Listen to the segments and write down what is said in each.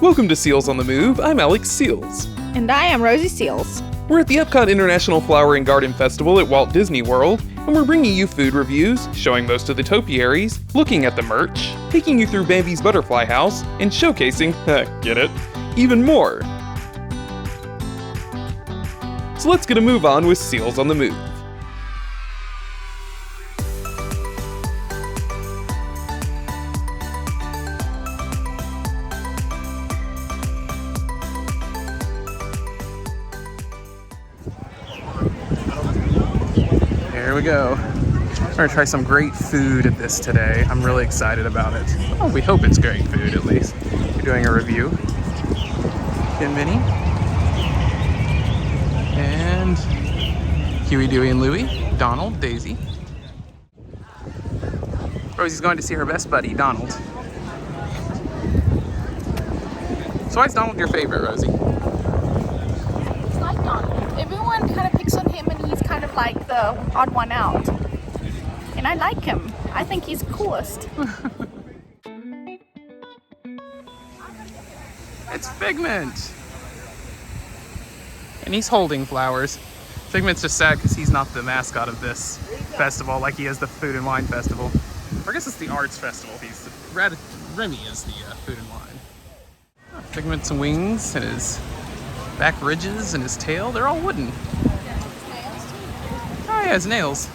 Welcome to Seals on the Move. I'm Alex Seals. And I am Rosie Seals. We're at the EPCOT International Flower and Garden Festival at Walt Disney World, and we're bringing you food reviews, showing most of the topiaries, looking at the merch, taking you through Bambi's butterfly house, and showcasing, get it, even more. So let's get a move on with Seals on the Move. Here we go. We're gonna try some great food at this today. I'm really excited about it. Oh, we hope it's great food at least. We're doing a review. Kim Minnie. And Huey, Dewey, and Louie. Donald, Daisy. Rosie's going to see her best buddy, Donald. So why is Donald your favorite, Rosie? It's like Donald. Everyone kind of picks on him and he's kind of like the odd one out. And I like him. I think he's the coolest. It's Figment! And he's holding flowers. Figment's just sad because he's not the mascot of this festival like he is the Food and Wine Festival. Or I guess it's the Arts Festival. Remy is the Food and Wine. Figment's wings and his back ridges and his tail, they're all wooden. Oh yeah, his nails.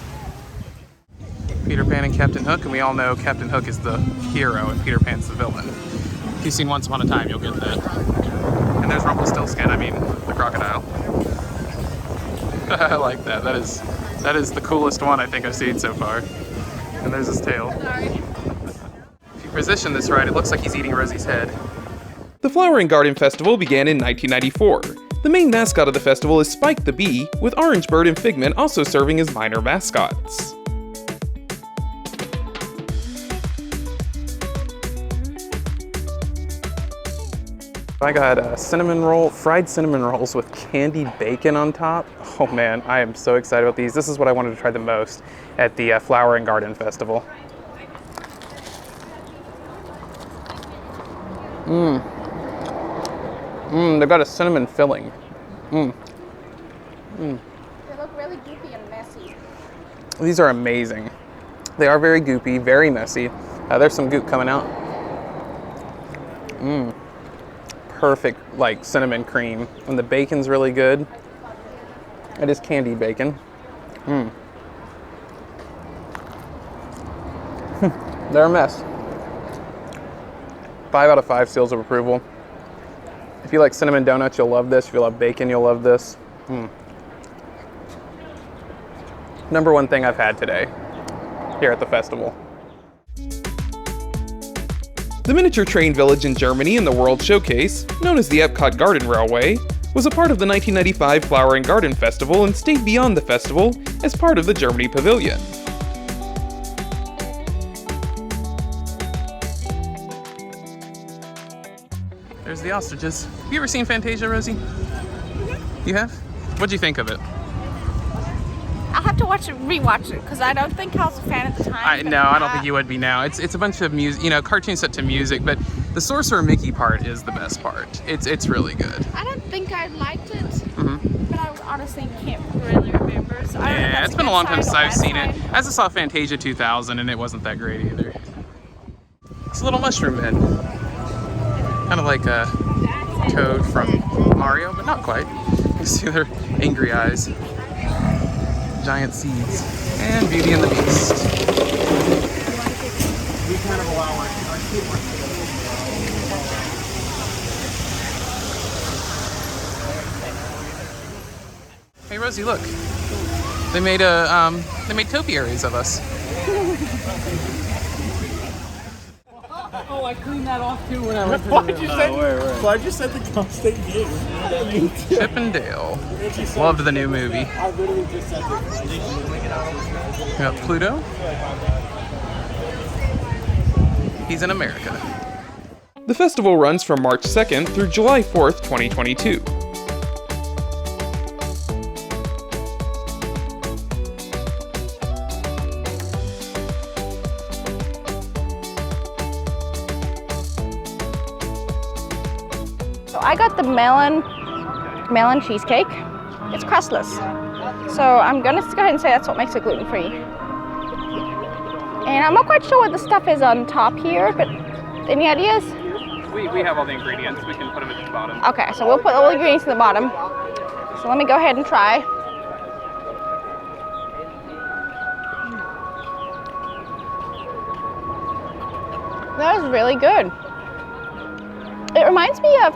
Peter Pan and Captain Hook, and we all know Captain Hook is the hero and Peter Pan's the villain. If you've seen Once Upon a Time, you'll get that. And there's Rumpelstiltskin, the crocodile. I like that. That is the coolest one I think I've seen so far. And there's his tail. If you position this right, it looks like he's eating Rosie's head. The Flower and Garden Festival began in 1994. The main mascot of the festival is Spike the Bee, with Orange Bird and Figment also serving as minor mascots. I got cinnamon roll, fried cinnamon rolls with candied bacon on top. Oh man, I am so excited about these. This is what I wanted to try the most at the Flower and Garden Festival. They've got a cinnamon filling. They look really goopy and messy. These are amazing. They are very goopy, very messy. There's some goop coming out. Perfect, like cinnamon cream. And the bacon's really good. It is candied bacon. They're a mess. 5 out of 5 seals of approval. If you like cinnamon donuts, you'll love this. If you love bacon, you'll love this. Number one thing I've had today here at the festival. The miniature train village in Germany in the World Showcase, known as the EPCOT Garden Railway, was a part of the 1995 Flower and Garden Festival and stayed beyond the festival as part of the Germany Pavilion. There's the ostriches. Have you ever seen Fantasia, Rosie? You have? What'd you think of it? I'll have to rewatch it because I don't think I was a fan at the time. I don't think you would be now. It's a bunch of music, cartoons set to music, but the Sorcerer Mickey part is the best part. It's really good. I don't think I liked it, but I honestly can't really remember. So yeah, it's been a long time since I've seen it. I just saw Fantasia 2000 and it wasn't that great either. It's a little mushroom head. Kind of like a Toad from Mario, but not quite. You see their angry eyes. Giant seeds. And Beauty and the Beast. Hey Rosie, look. They made topiaries of us. Oh, I cleaned that off too when I went to Why'd you say the constant game? Chip and Dale. Loved the new movie. I literally just said We got Pluto. He's in America. The festival runs from March 2nd through July 4th, 2022. So I got the melon cheesecake. It's crustless. So I'm gonna go ahead and say that's what makes it gluten-free. And I'm not quite sure what the stuff is on top here, but any ideas? We have all the ingredients. We can put them at the bottom. Okay, so we'll put all the ingredients at the bottom. So let me go ahead and try. That is really good. It reminds me of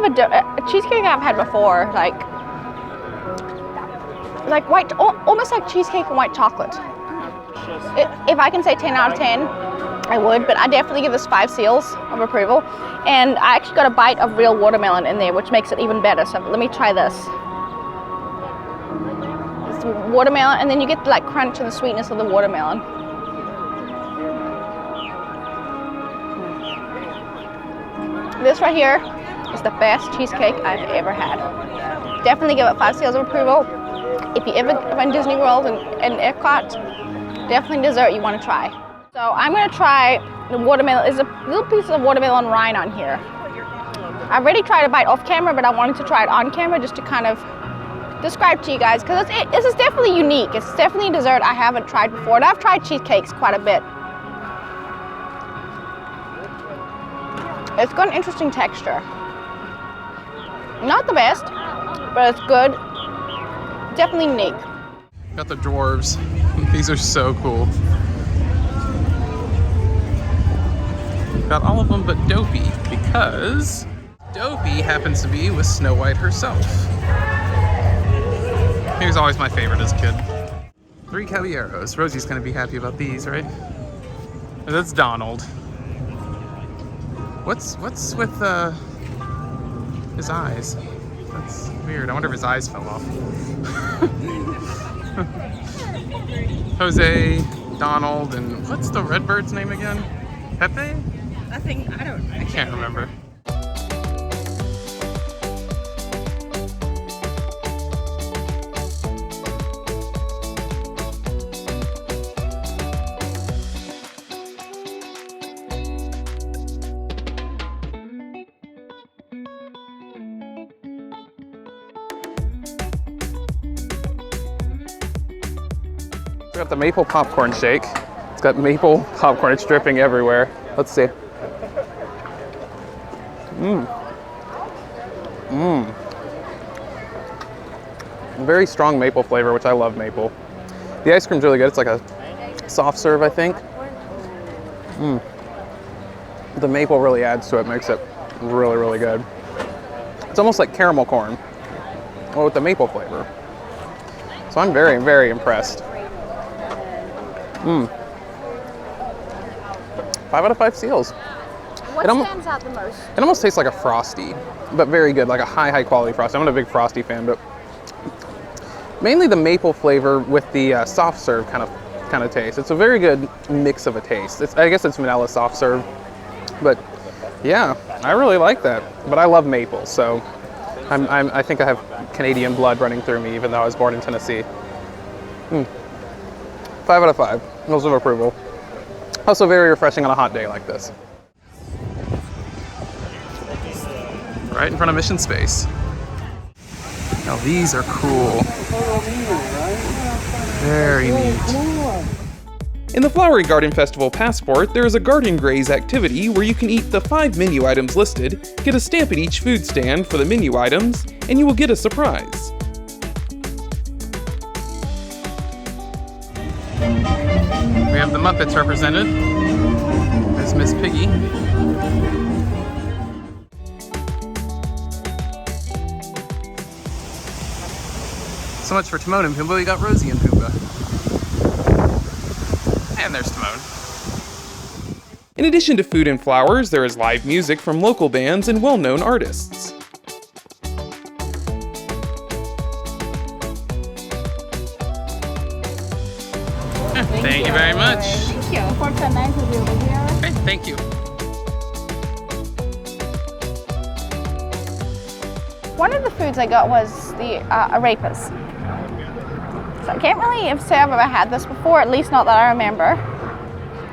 a cheesecake I've had before, like white, almost like cheesecake and white chocolate. If I can say 10 out of 10, I would, but I definitely give this 5 seals of approval. And I actually got a bite of real watermelon in there, which makes it even better. So let me try this. It's watermelon, and then you get the like crunch and the sweetness of the watermelon. This right here is the best cheesecake I've ever had. Definitely give it 5 seals of approval. If you ever go in Disney World and EPCOT, definitely dessert you want to try. So I'm going to try the watermelon. There's a little piece of watermelon rind on here. I already tried a bite off camera, but I wanted to try it on camera just to kind of describe to you guys, because this is definitely unique. It's definitely a dessert I haven't tried before, and I've tried cheesecakes quite a bit. It's got an interesting texture. Not the best, but it's good. Definitely unique. Got the dwarves. These are so cool. Got all of them but Dopey, because Dopey happens to be with Snow White herself. He was always my favorite as a kid. 3 Caballeros. Rosie's gonna be happy about these, right? Oh, that's Donald. What's with his eyes? That's weird. I wonder if his eyes fell off. Jose, Donald, and what's the red bird's name again? Pepe? I Can't remember. We got the maple popcorn shake. It's got maple popcorn. It's dripping everywhere. Let's see. Very strong maple flavor, which I love maple. The ice cream's really good. It's like a soft serve, I think. The maple really adds to it, makes it really, really good. It's almost like caramel corn, well, with the maple flavor. So I'm very, very impressed. 5 out of 5 seals. What stands out the most? It almost tastes like a Frosty, but very good, like a high quality Frosty. I'm not a big Frosty fan, but mainly the maple flavor with the soft serve kind of taste. It's a very good mix of a taste. I guess it's vanilla soft serve, but yeah, I really like that. But I love maple, so I think I have Canadian blood running through me, even though I was born in Tennessee. 5 out of 5. Those of approval. Also very refreshing on a hot day like this. Right in front of Mission Space. Now these are cool. Very neat. In the Flowery Garden Festival Passport, there is a Garden Graze activity where you can eat the 5 menu items listed, get a stamp at each food stand for the menu items, and you will get a surprise. We have the Muppets represented. There's Miss Piggy. So much for Timon and Pumbaa. We got Rosie and Pumbaa. And there's Timon. In addition to food and flowers, there is live music from local bands and well-known artists. Thank you very much. Thank you. For tonight, we'll be over here. Okay, thank you. One of the foods I got was the Arepas. So I can't really say I've ever had this before, at least not that I remember.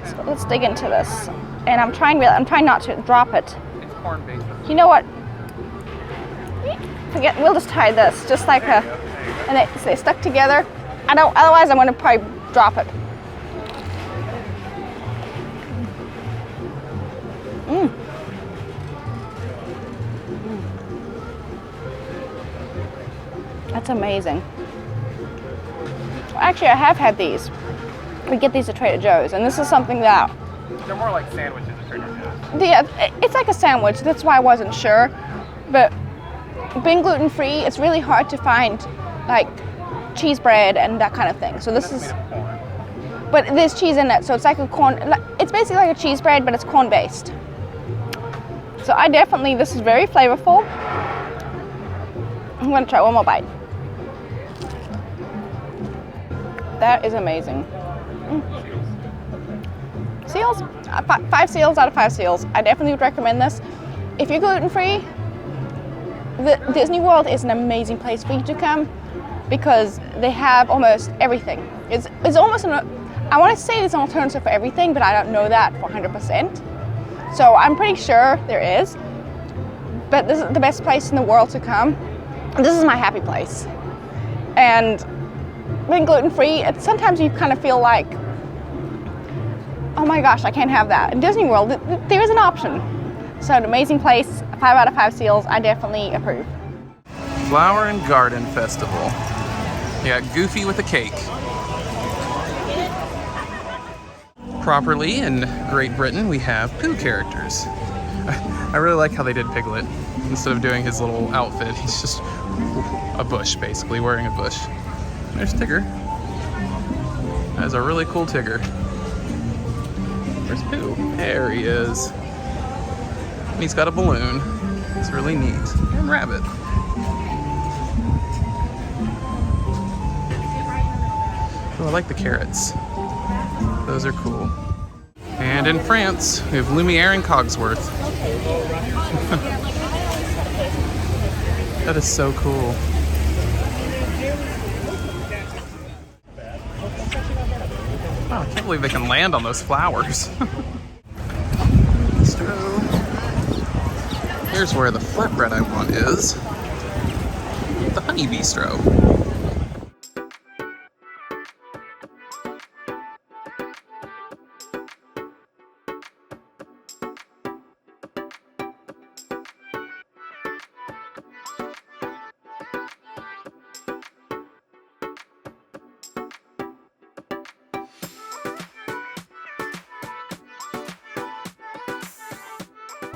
So let's dig into this. and I'm trying not to drop it. It's corn-based. You know what? Forget. We'll just tie this, just like a, and they stuck together. Otherwise, I'm going to probably drop it. That's amazing. Actually, I have had these. We get these at Trader Joe's, and this is something that... They're more like sandwiches at Trader Joe's. Yeah, it's like a sandwich. That's why I wasn't sure. But being gluten-free, it's really hard to find like cheese bread and that kind of thing. So this is... made of corn. But there's cheese in it, so it's like a corn... It's basically like a cheese bread, but it's corn-based. So this is very flavorful. I'm going to try one more bite. That is amazing. Seals? 5 seals out of 5 seals. I definitely would recommend this. If you're gluten-free, Disney World is an amazing place for you to come because they have almost everything. It's almost I want to say it's an alternative for everything, but I don't know that for 100%. So I'm pretty sure there is. But this is the best place in the world to come. This is my happy place. And being gluten-free, sometimes you kind of feel like, oh my gosh, I can't have that. In Disney World, there is an option. So an amazing place, 5 out of 5 seals, I definitely approve. Flower and Garden Festival. You got Goofy with a cake. Properly in Great Britain, we have Pooh characters. I really like how they did Piglet. Instead of doing his little outfit, he's just a bush, basically, wearing a bush. There's Tigger. That is a really cool Tigger. Where's Pooh? There he is. And he's got a balloon. It's really neat. And Rabbit. Oh, I like the carrots. Those are cool. And in France, we have Lumiere and Cogsworth. That is so cool. Wow, I can't believe they can land on those flowers. Here's where the flatbread I want is. The Honey Bistro.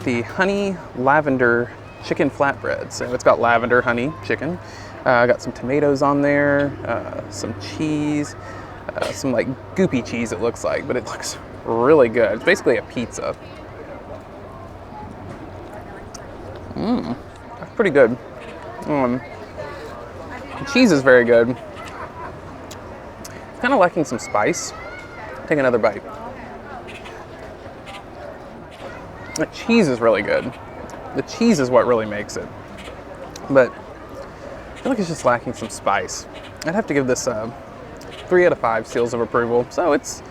The honey lavender chicken flatbread. So it's got lavender, honey, chicken. I got some tomatoes on there, some cheese, some like goopy cheese it looks like, but it looks really good. It's basically a pizza. That's pretty good. The cheese is very good. It's kind of lacking some spice. Take another bite. The cheese is really good. The cheese is what really makes it. But I feel like it's just lacking some spice. I'd have to give this 3 out of 5 seals of approval. So it's,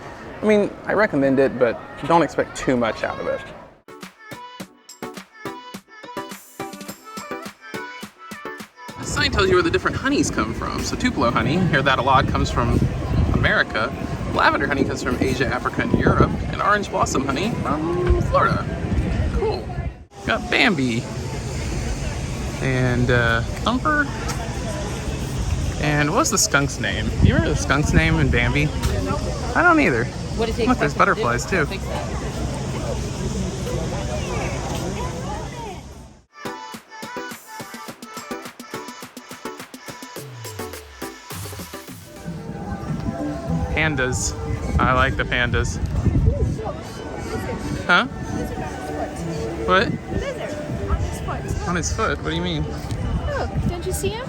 I mean, I recommend it, but don't expect too much out of it. The sign tells you where the different honeys come from. So Tupelo honey, hear that a lot, comes from America. Lavender honey comes from Asia, Africa, and Europe. And orange blossom honey from Florida. Cool. Got Bambi. And Thumper. And what was the skunk's name? You remember the skunk's name in Bambi? I don't either. What is it? Look, there's butterflies too. Pandas. I like the pandas. Huh? What? On his foot? What do you mean? Look, don't you see him?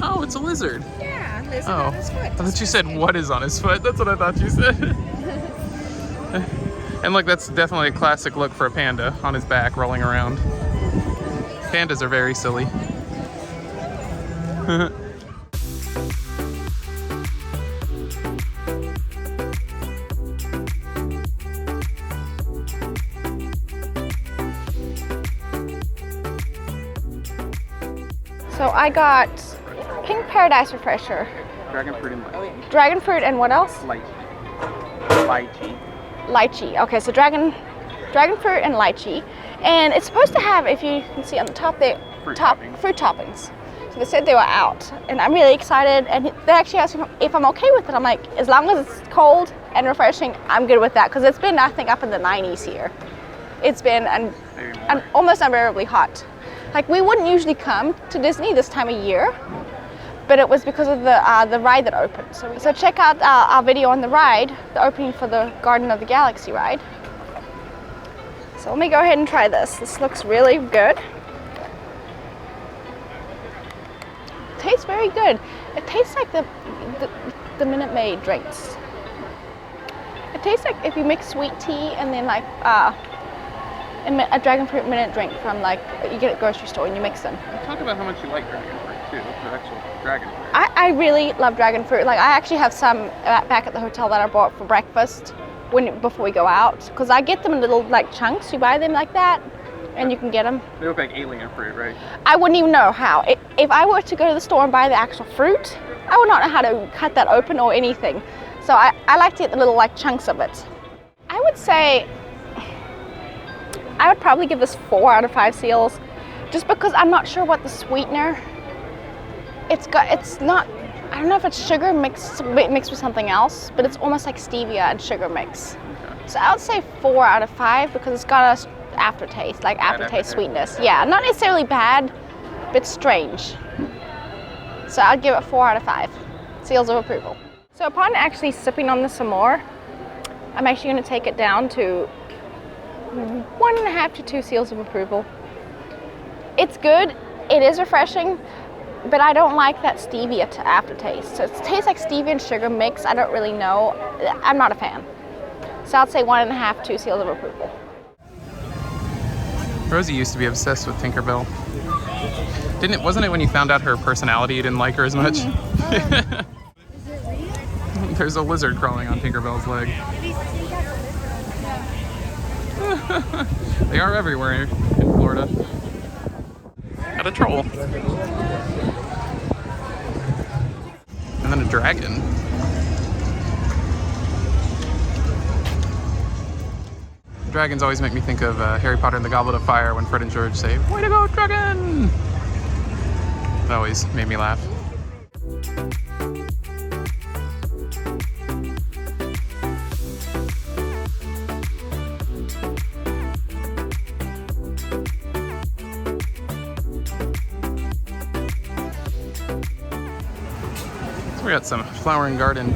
Oh, it's a lizard. Yeah, lizard Oh, on his foot. I thought you said what is on his foot. That's what I thought you said. And look, that's definitely a classic look for a panda on his back rolling around. Pandas are very silly. So I got Pink Paradise Refresher. Dragon fruit and lychee. Dragon fruit and what else? Lychee. Lychee. Okay, so dragon fruit and lychee. And it's supposed to have, if you can see on the top there, fruit toppings. So they said they were out. And I'm really excited. And they actually asked me if I'm okay with it. I'm like, as long as it's cold and refreshing, I'm good with that. Because it's been, I think, up in the 90s here. It's been almost unbearably hot. Like, we wouldn't usually come to Disney this time of year, but it was because of the ride that opened. So check out our video on the ride, the opening for the Garden of the Galaxy ride. So let me go ahead and try this. This looks really good. It tastes very good. It tastes like the Minute Maid drinks. It tastes like if you mix sweet tea and then like a dragon fruit minute drink from like you get at a grocery store and you mix them. Talk about how much you like dragon fruit too, the actual dragon fruit. I really love dragon fruit. Like I actually have some back at the hotel that I bought for breakfast before we go out, because I get them in little like chunks. You buy them like that and you can get them. They look like alien fruit, right? I wouldn't even know how. If I were to go to the store and buy the actual fruit, I would not know how to cut that open or anything. So I like to get the little like chunks of it. I would say I would probably give this 4 out of 5 seals, just because I'm not sure what the sweetener. It's not. I don't know if it's sugar mixed with something else, but it's almost like stevia and sugar mix. Okay. So I would say 4 out of 5 because it's got a aftertaste, like aftertaste sweetness. Yeah, not necessarily bad, but strange. So I'd give it 4 out of 5 seals of approval. So upon actually sipping on this some more, I'm actually going to take it down to 1.5 to 2 seals of approval. It's good, it is refreshing, but I don't like that stevia aftertaste. So it tastes like stevia and sugar mix. I don't really know. I'm not a fan. So I'd say 1.5, 2 seals of approval. Rosie used to be obsessed with Tinkerbell. Wasn't it when you found out her personality you didn't like her as much? Mm-hmm. There's a lizard crawling on Tinkerbell's leg. They are everywhere in Florida. Got a troll. And then a dragon. Dragons always make me think of Harry Potter and the Goblet of Fire when Fred and George say, "Way to go, dragon!" That always made me laugh. We got some Flower and Garden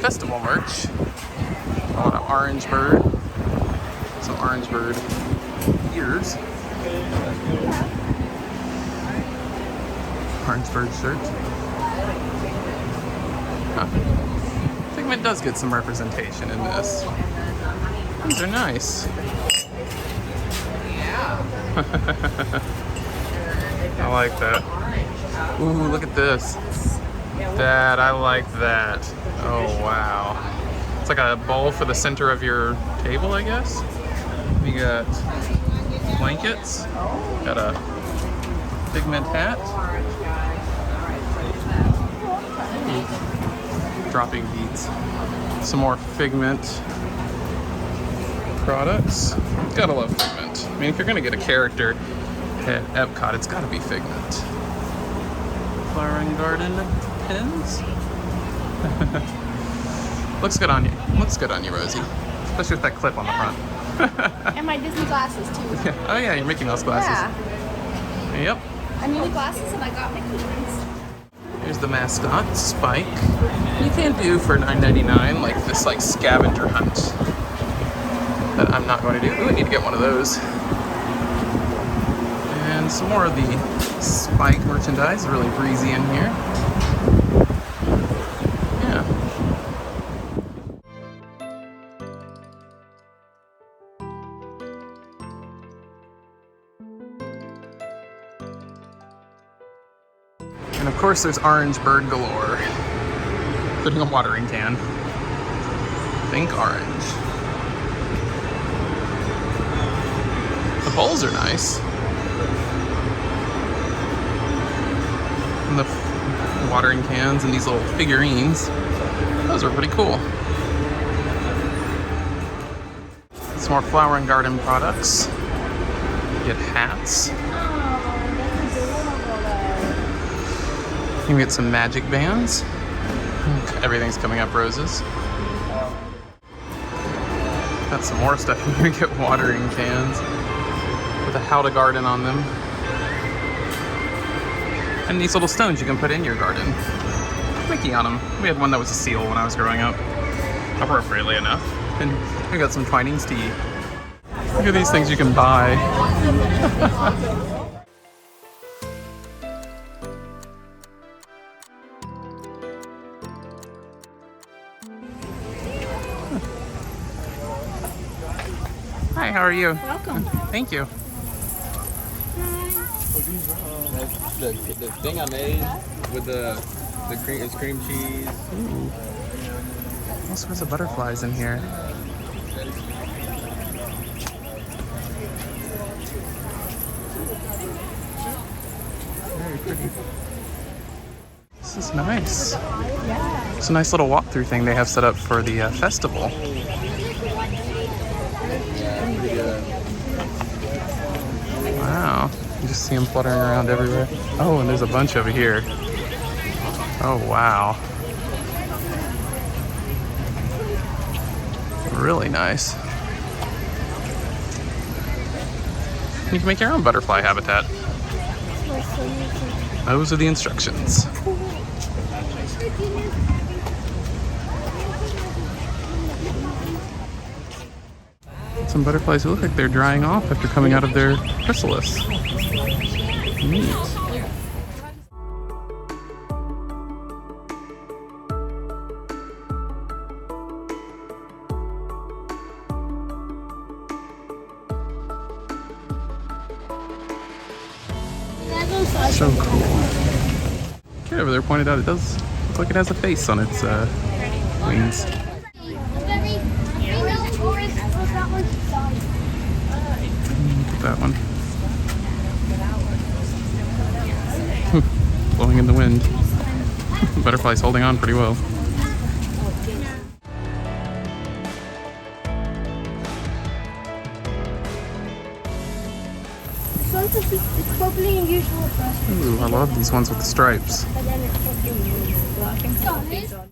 Festival merch. A lot of orange bird. Some orange bird ears. Orange bird shirt. Huh. Figment does get some representation in this. These are nice. I like that. Ooh, look at this. That, I like that. Oh, wow. It's like a bowl for the center of your table, I guess. We got blankets. Got a Figment hat. Ooh. Dropping beads. Some more Figment products. Gotta love Figment. I mean, if you're gonna get a character at EPCOT, it's gotta be Figment. Flower and Garden pins. Looks good on you. Looks good on you, Rosie. Especially with that clip on the front. And my Disney glasses too. Oh yeah, your Mickey Mouse glasses. Yeah. Yep. I needed glasses and I got Mickey ones. Here's the mascot, Spike. You can do for $9.99 like this like scavenger hunt that I'm not going to do. Ooh, I need to get one of those. And some more of the Spike merchandise. Really breezy in here. Yeah. And of course there's orange bird galore. Including a watering can. Think orange. The bowls are nice. watering cans and these little figurines. Those are pretty cool. Some more flower and garden products. You get hats. You can get some magic bands. Everything's coming up roses. Got some more stuff. You can get watering cans with a how to garden on them. And these little stones you can put in your garden. Mickey on them. We had one that was a seal when I was growing up, appropriately enough. And we got some Twinings tea. Look at these things you can buy. Hi, how are you? Welcome. Thank you. The thing I made with the cream is cream cheese. Ooh. All sorts of butterflies in here. Very pretty. This is nice. Yeah. It's a nice little walkthrough thing they have set up for the festival. Wow. You just see them fluttering around everywhere. Oh, and there's a bunch over here. Oh, wow. Really nice. You can make your own butterfly habitat. Those are the instructions. Some butterflies look like they're drying off after coming out of their chrysalis. Neat. So cool. Kid over there pointed out it does look like it has a face on its wings. Put that one. Blowing in the wind. The butterfly's holding on pretty well. It's probably unusual for us. Ooh, I love these ones with the stripes. But then it's probably unusual. I can put these on.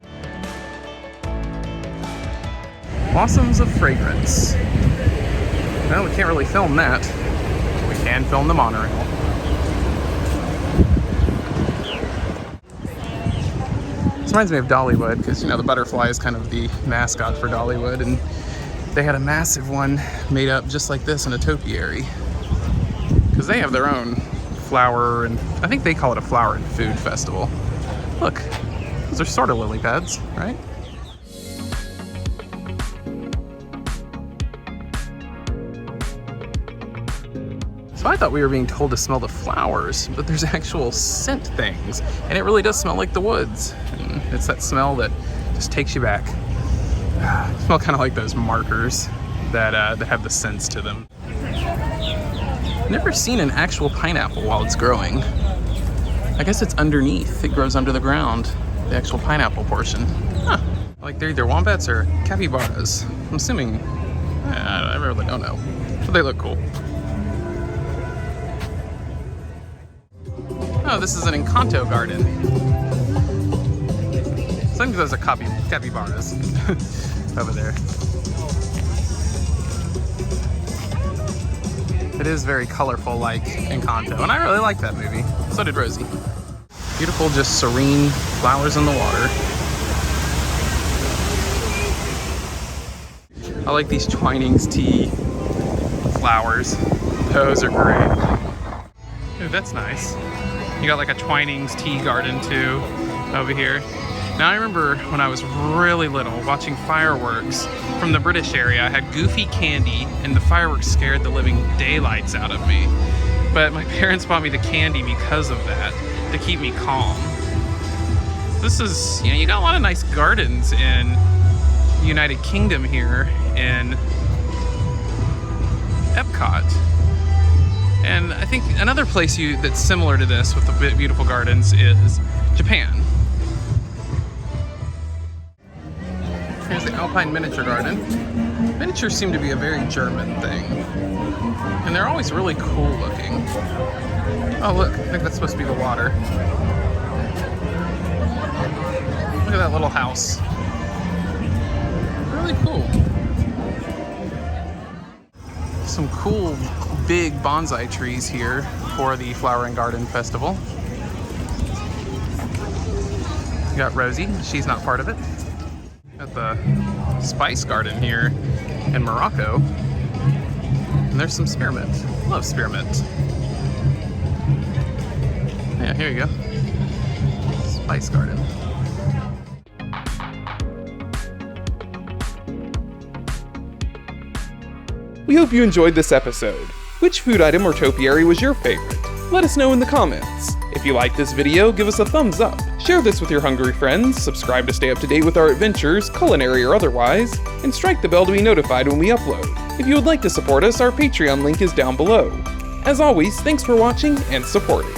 Blossoms of Fragrance. Well, we can't really film that. We can film the monorail. This reminds me of Dollywood, because, you know, the butterfly is kind of the mascot for Dollywood, and they had a massive one made up just like this in a topiary. Because they have their own flower, and I think they call it a flower and food festival. Look, those are sort of lily pads, right? So I thought we were being told to smell the flowers, but there's actual scent things, and it really does smell like the woods. And it's that smell that just takes you back. Smell kind of like those markers that have the scents to them. Never seen an actual pineapple while it's growing. I guess it's underneath. It grows under the ground, the actual pineapple portion. Huh. Like they're either wombats or capybaras. I'm assuming. I really don't know, but they look cool. Oh, this is an Encanto garden. So I think those are capybaras over there. It is very colorful like Encanto, and I really like that movie. So did Rosie. Beautiful, just serene flowers in the water. I like these Twinings tea flowers. Those are great. Ooh, that's nice. You got like a Twinings tea garden too over here. Now I remember when I was really little watching fireworks from the British area. I had Goofy candy and the fireworks scared the living daylights out of me. But my parents bought me the candy because of that, to keep me calm. This is, you know, you got a lot of nice gardens in the United Kingdom here in EPCOT. And I think another place that's similar to this with the beautiful gardens is Japan. Here's the Alpine Miniature Garden. Miniatures seem to be a very German thing. And they're always really cool looking. Oh look, I think that's supposed to be the water. Look at that little house. Really cool. Some cool big bonsai trees here for the Flower and Garden Festival. You got Rosie, she's not part of it. At the Spice Garden here in Morocco. And there's some spearmint. Love spearmint. Yeah, here you go. Spice Garden. We hope you enjoyed this episode. Which food item or topiary was your favorite? Let us know in the comments. If you liked this video, give us a thumbs up. Share this with your hungry friends, subscribe to stay up to date with our adventures, culinary or otherwise, and strike the bell to be notified when we upload. If you would like to support us, our Patreon link is down below. As always, thanks for watching and supporting.